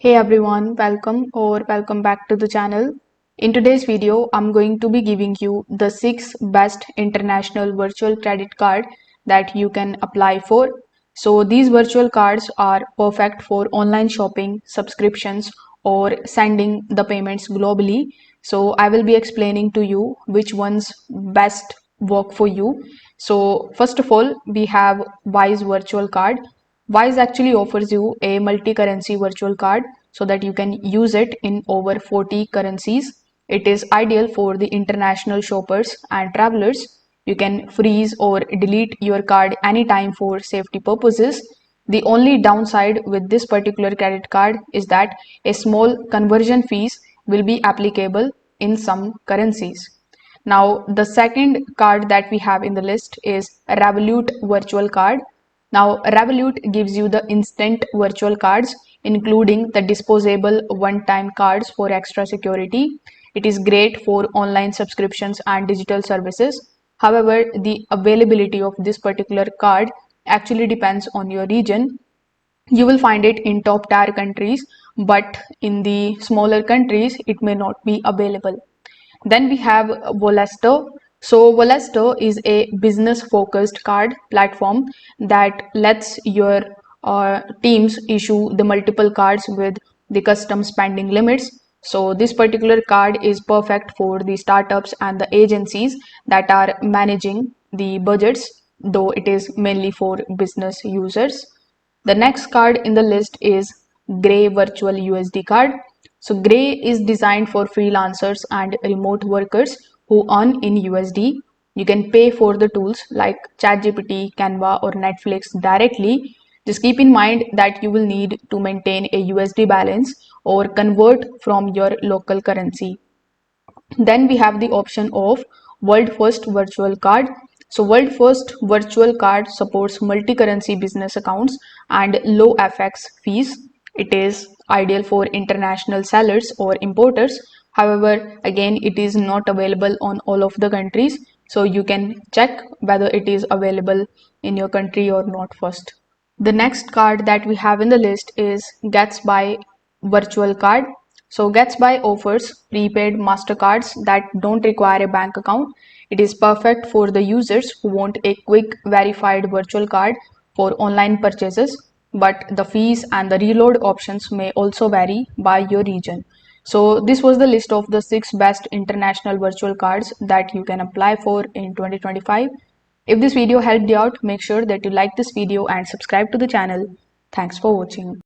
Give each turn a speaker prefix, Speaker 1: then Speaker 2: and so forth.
Speaker 1: Hey everyone, welcome back to the channel. In today's video, I'm going to be giving you the 6 best international virtual credit card that you can apply for. So these virtual cards are perfect for online shopping, subscriptions, or sending the payments globally. So I will be explaining to you which ones best work for you. So first of all, we have Wise virtual card. Wise actually offers you a multi-currency virtual card so that you can use it in over 40 currencies. It is ideal for the international shoppers and travelers. You can freeze or delete your card anytime for safety purposes. The only downside with this particular credit card is that a small conversion fees will be applicable in some currencies. Now, the second card that we have in the list is a Revolut virtual card. Now, Revolut gives you the instant virtual cards, including the disposable one-time cards for extra security. It is great for online subscriptions and digital services. However, the availability of this particular card actually depends on your region. You will find it in top tier countries, but in the smaller countries, it may not be available. Then we have Volester. So Volester is a business focused card platform that lets your teams issue the multiple cards with the custom spending limits. So this particular card is perfect for the startups and the agencies that are managing the budgets, though it is mainly for business users. The next card in the list is Gray Virtual USD card. So Gray is designed for freelancers and remote workers who earn in USD. You can pay for the tools like ChatGPT, Canva, or Netflix directly. Just keep in mind that you will need to maintain a USD balance or convert from your local currency. Then we have the option of World First Virtual Card. So World First Virtual Card supports multi-currency business accounts and low FX fees. It is ideal for international sellers or importers. However, again, it is not available on all of the countries. So you can check whether it is available in your country or not first. The next card that we have in the list is Gatsby Virtual Card. So Gatsby offers prepaid MasterCards that don't require a bank account. It is perfect for the users who want a quick verified virtual card for online purchases, but the fees and the reload options may also vary by your region. So this was the list of the 6 best international virtual cards that you can apply for in 2025. If this video helped you out, make sure that you like this video and subscribe to the channel. Thanks for watching.